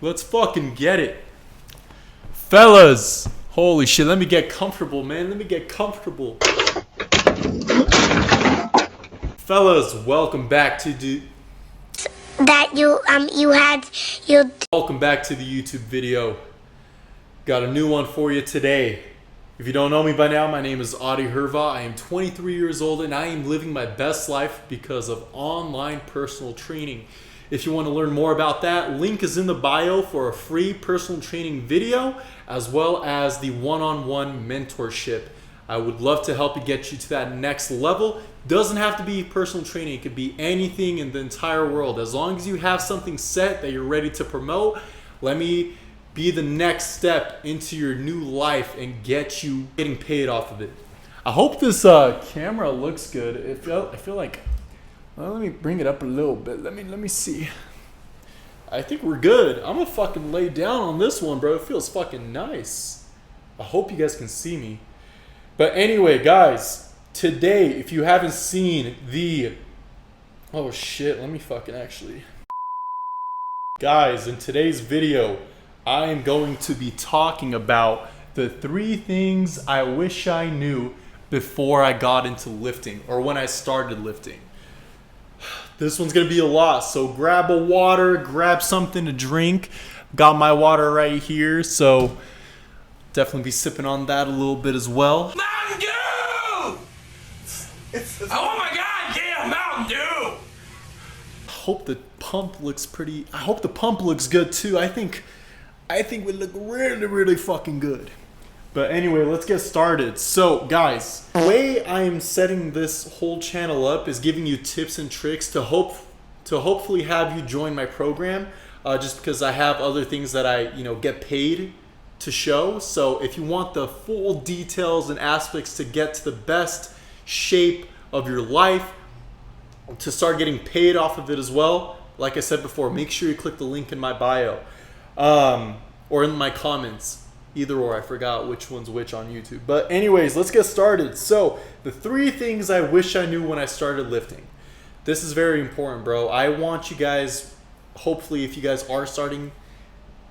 Let's fucking get it. Fellas, holy shit, let me get comfortable, man. Let me get comfortable. Fellas, welcome back to welcome back to the YouTube video. Got a new one for you today. If you don't know me by now, my name is Adi Herva. I am 23 years old and I am living my best life because of online personal training. If you want to learn more about that, link is in the bio for a free personal training video as well as the one-on-one mentorship. I would love to help you get you to that next level. Doesn't have to be personal training. It could be anything in the entire world. As long as you have something set that you're ready to promote, let me be the next step into your new life and get you getting paid off of it. I hope this camera looks good. I feel like, well, let me bring it up a little bit. Let me see. I think we're good. I'm gonna fucking lay down on this one, bro. It feels fucking nice. I hope you guys can see me. But anyway, guys, today, if you haven't seen the... Oh shit, let me fucking actually... Guys, in today's video, I am going to be talking about the 3 things I wish I knew before I got into lifting, or when I started lifting. This one's gonna be a lot, so grab a water, grab something to drink. Got my water right here, so definitely be sipping on that a little bit as well. Mountain Dew! Oh my god, yeah, Mountain Dew! Hope the pump looks pretty. I hope the pump looks good too. I think we look really fucking good. But anyway, let's get started. So guys, the way I am setting this whole channel up is giving you tips and tricks to hopefully have you join my program. Just because I have other things that I get paid to show. So if you want the full details and aspects to get to the best shape of your life, to start getting paid off of it as well, like I said before, make sure you click the link in my bio or in my comments. Either or, I forgot which one's which on YouTube. But anyways, let's get started. So the 3 things I wish I knew when I started lifting. This is very important, bro. I want you guys, hopefully if you guys are starting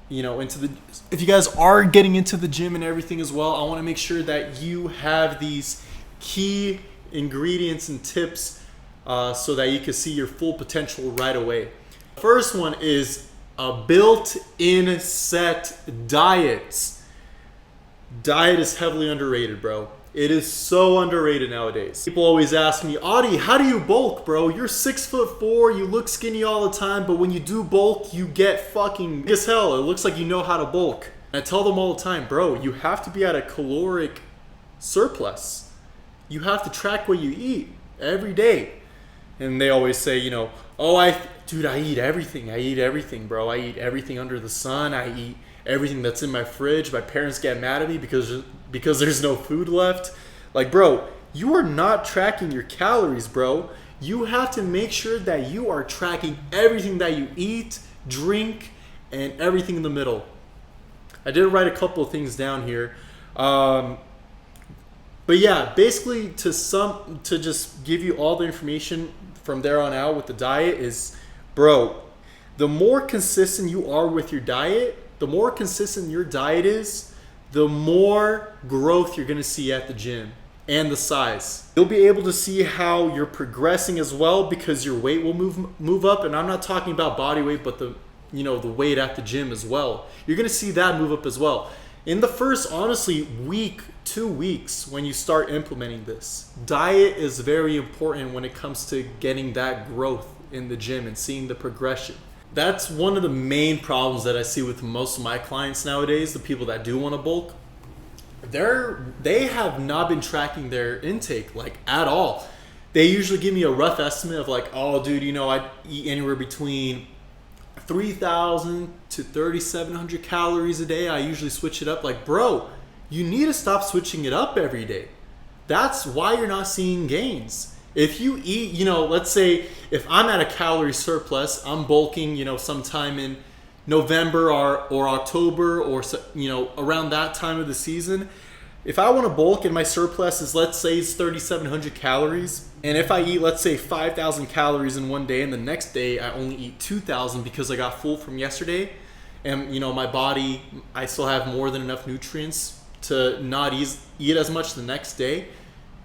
if you guys are getting into the gym and everything as well, I want to make sure that you have these key ingredients and tips so that you can see your full potential right away. First one is a built-in set diet. Diet is heavily underrated, bro. It is so underrated nowadays. People always ask me, Adi, how do you bulk, bro? You're 6'4", you look skinny all the time, but when you do bulk, you get fucking big as hell. It looks like you know how to bulk. And I tell them all the time, bro, you have to be at a caloric surplus. You have to track what you eat every day. And they always say, dude, I eat everything. I eat everything, bro. I eat everything under the sun. I eat everything that's in my fridge. My parents get mad at me because there's no food left. Like, bro, you are not tracking your calories, bro. You have to make sure that you are tracking everything that you eat, drink, and everything in the middle. I did write a couple of things down here. But yeah, basically to just give you all the information from there on out with the diet is, bro, the more consistent you are with your diet, the more consistent your diet is, the more growth you're gonna see at the gym and the size. You'll be able to see how you're progressing as well because your weight will move up. And I'm not talking about body weight, but the weight at the gym as well. You're gonna see that move up as well. In the first, honestly, week, 2 weeks, when you start implementing this, diet is very important when it comes to getting that growth in the gym and seeing the progression. That's one of the main problems that I see with most of my clients nowadays, the people that do want to bulk. They have not been tracking their intake at all. They usually give me a rough estimate of oh dude, I eat anywhere between 3,000 to 3,700 calories a day. I usually switch it up. Bro, you need to stop switching it up every day. That's why you're not seeing gains. If you eat, let's say if I'm at a calorie surplus, I'm bulking, sometime in November or October or, around that time of the season. If I want to bulk and my surplus is, let's say it's 3,700 calories, and if I eat, let's say 5,000 calories in one day and the next day I only eat 2,000 because I got full from yesterday, and my body, I still have more than enough nutrients to not eat as much the next day,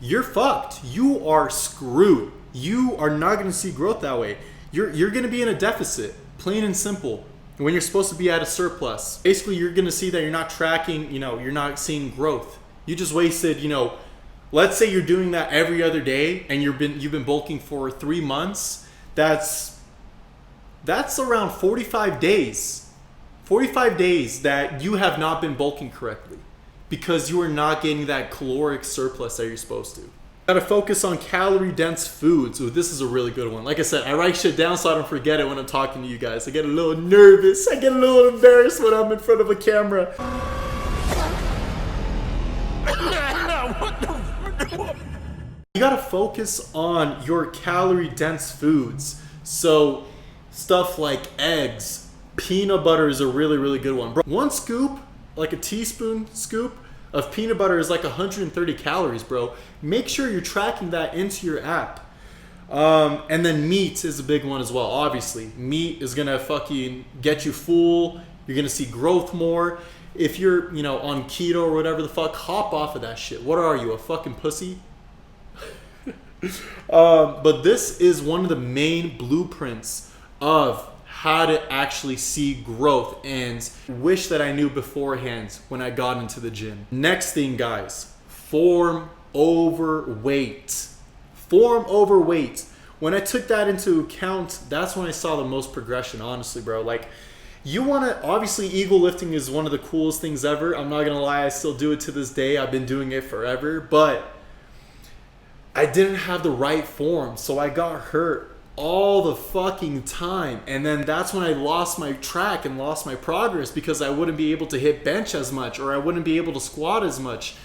you're fucked. You are screwed. You are not going to see growth that way. You're going to be in a deficit, plain and simple, when you're supposed to be at a surplus. Basically, you're going to see that you're not tracking, you're not seeing growth. You just wasted, let's say you're doing that every other day and you've been bulking for 3 months. That's around 45 days. 45 days that you have not been bulking correctly because you are not getting that caloric surplus that you're supposed to. Gotta focus on calorie dense foods. Ooh, this is a really good one. Like I said, I write shit down so I don't forget it when I'm talking to you guys. I get a little nervous. I get a little embarrassed when I'm in front of a camera. You gotta focus on your calorie dense foods. So stuff like eggs, peanut butter is a really, really good one. Bro, one scoop, like a teaspoon scoop of peanut butter is like 130 calories, bro. Make sure you're tracking that into your app. And then meat is a big one as well. Obviously, meat is gonna fucking get you full. You're gonna see growth more. If you're, on keto or whatever the fuck, hop off of that shit. What are you, a fucking pussy? But this is one of the main blueprints of how to actually see growth, and wish that I knew beforehand when I got into the gym. Next thing, guys, form over weight. Form over weight. When I took that into account, that's when I saw the most progression, honestly, bro. Like, you want to, obviously, eagle lifting is one of the coolest things ever. I'm not gonna lie, I still do it to this day. I've been doing it forever, but I didn't have the right form, so I got hurt all the fucking time. And then that's when I lost my track and lost my progress, because I wouldn't be able to hit bench as much, or I wouldn't be able to squat as much,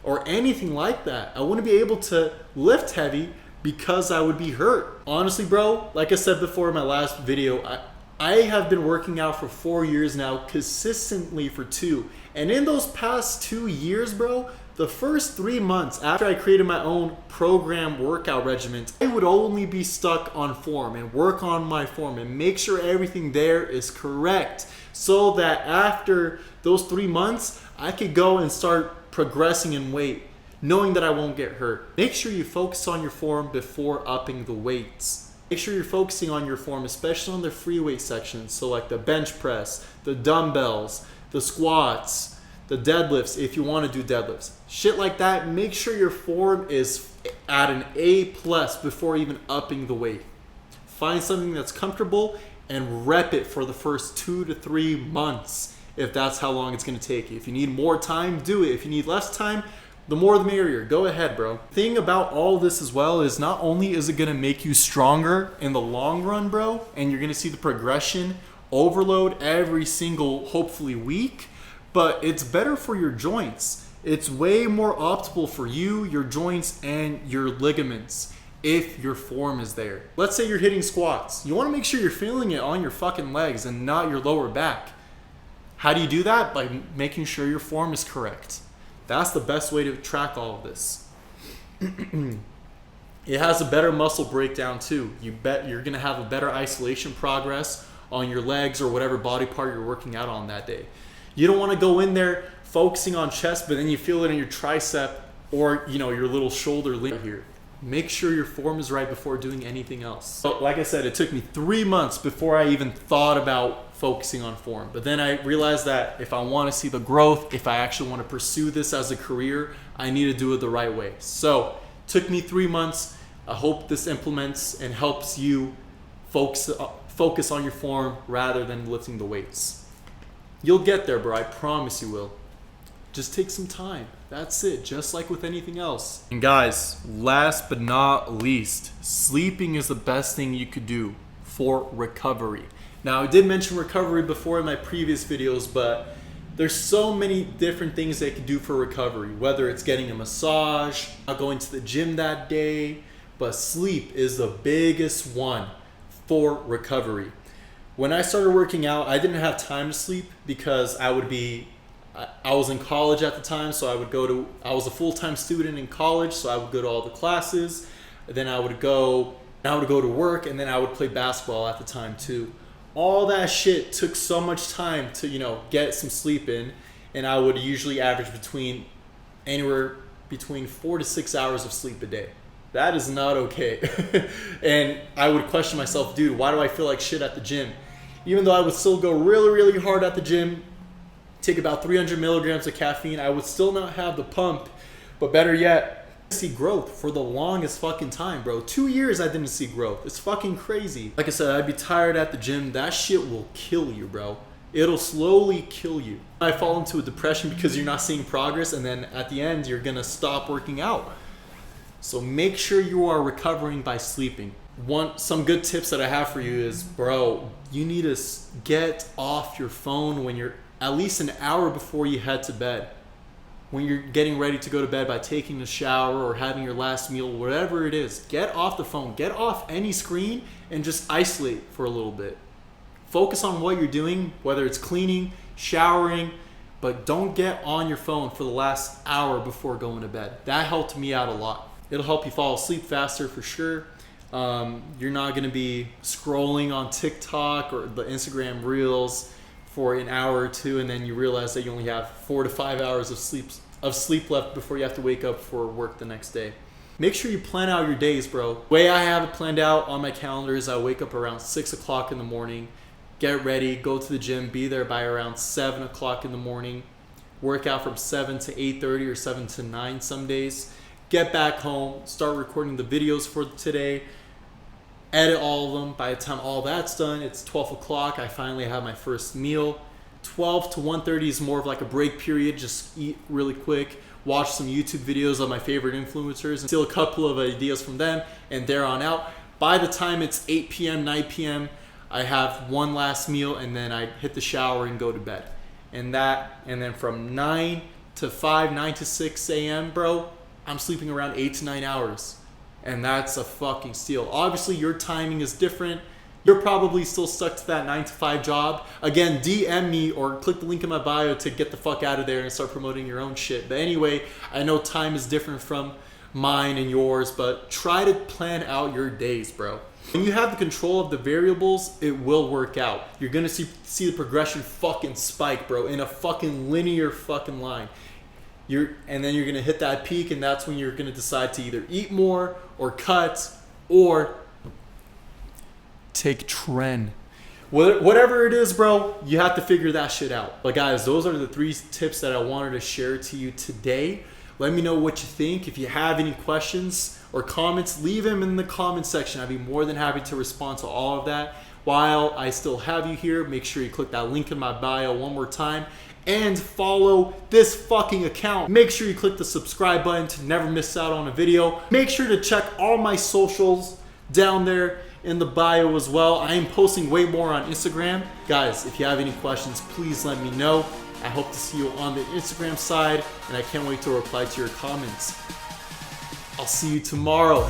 or anything like that. I wouldn't be able to lift heavy because I would be hurt. Honestly, bro, like I said before in my last video, I have been working out for 4 years now, consistently for 2. And in those past 2 years, bro, the first 3 months after I created my own program workout regimen, I would only be stuck on form and work on my form and make sure everything there is correct, so that after those 3 months, I could go and start progressing in weight, knowing that I won't get hurt. Make sure you focus on your form before upping the weights. Make sure you're focusing on your form, especially on the free weight sections. So like the bench press, the dumbbells, the squats, the deadlifts, if you want to do deadlifts, shit like that. Make sure your form is at an A+ before even upping the weight. Find something that's comfortable and rep it for the first 2 to 3 months, if that's how long it's going to take you. If you need more time, do it. If you need less time, the more the merrier. Go ahead, bro. Thing about all this as well is, not only is it going to make you stronger in the long run, bro, and you're going to see the progression overload every single, hopefully, week, but it's better for your joints. It's way more optimal for you, your joints, and your ligaments if your form is there. Let's say you're hitting squats. You want to make sure you're feeling it on your fucking legs and not your lower back. How do you do that? By making sure your form is correct. That's the best way to track all of this. It has a better muscle breakdown too. You're going to have a better isolation progress on your legs or whatever body part you're working out on that day. You don't want to go in there focusing on chest, but then you feel it in your tricep or your little shoulder here. Make sure your form is right before doing anything else. So, like I said, it took me 3 months before I even thought about focusing on form. But then I realized that if I want to see the growth, if I actually want to pursue this as a career, I need to do it the right way. So it took me 3 months. I hope this implements and helps you focus on your form rather than lifting the weights. You'll get there, bro. I promise you will. Just take some time. That's it. Just like with anything else. And guys, last but not least, sleeping is the best thing you could do for recovery. Now, I did mention recovery before in my previous videos, but there's so many different things they could do for recovery, whether it's getting a massage, not going to the gym that day, but sleep is the biggest one for recovery. When I started working out, I didn't have time to sleep because I was in college at the time, so I was a full-time student in college, so I would go to all the classes, then I would go to work, and then I would play basketball at the time too. all that shit took so much time to, you know, get some sleep in, and I would usually average anywhere between 4 to 6 hours of sleep a day. That is not okay. And I would question myself, dude, why do I feel like shit at the gym? Even though I would still go really, really hard at the gym, take about 300 milligrams of caffeine, I would still not have the pump. But better yet, see growth for the longest fucking time, bro. 2 years I didn't see growth. It's fucking crazy. Like I said, I'd be tired at the gym. That shit will kill you, bro. It'll slowly kill you. I fall into a depression because you're not seeing progress, and then at the end, you're gonna stop working out. So make sure you are recovering by sleeping. Some good tips that I have for you is, bro, you need to get off your phone when you're at least an hour before you head to bed. When you're getting ready to go to bed by taking a shower or having your last meal, whatever it is, get off the phone, get off any screen and just isolate for a little bit. Focus on what you're doing, whether it's cleaning, showering, but don't get on your phone for the last hour before going to bed. That helped me out a lot. It'll help you fall asleep faster for sure. You're not gonna be scrolling on TikTok or the Instagram Reels for an hour or two, and then you realize that you only have 4 to 5 hours of sleep left before you have to wake up for work the next day. Make sure you plan out your days, bro. The way I have it planned out on my calendar is I wake up around 6 o'clock in the morning, get ready, go to the gym, be there by around 7 o'clock in the morning, work out from 7 to 8:30 or 7 to 9 some days, get back home, start recording the videos for today, edit all of them. By the time all that's done, it's 12 o'clock. I finally have my first meal. 12 to 1:30 is more of like a break period. Just eat really quick, watch some YouTube videos of my favorite influencers, and steal a couple of ideas from them, and there on out. By the time it's 8 p.m., 9 p.m., I have one last meal, and then I hit the shower and go to bed. And then from 9 to 5, 9 to 6 a.m., bro, I'm sleeping around 8 to 9 hours. And that's a fucking steal. Obviously, your timing is different. You're probably still stuck to that 9 to 5 job. Again, DM me or click the link in my bio to get the fuck out of there and start promoting your own shit. But anyway, I know time is different from mine and yours, but try to plan out your days, bro. When you have the control of the variables, it will work out. You're gonna see the progression fucking spike, bro, in a fucking linear fucking line. And then you're gonna hit that peak, and that's when you're gonna decide to either eat more or cut or take tren. Whatever it is, bro, you have to figure that shit out. But guys, those are the 3 tips that I wanted to share to you today. Let me know what you think. If you have any questions or comments, leave them in the comment section. I'd be more than happy to respond to all of that. While I still have you here, make sure you click that link in my bio one more time and follow this fucking account. Make sure you click the subscribe button to never miss out on a video. Make sure to check all my socials down there in the bio as well. I am posting way more on Instagram. Guys, if you have any questions, please let me know. I hope to see you on the Instagram side, and I can't wait to reply to your comments. I'll see you tomorrow.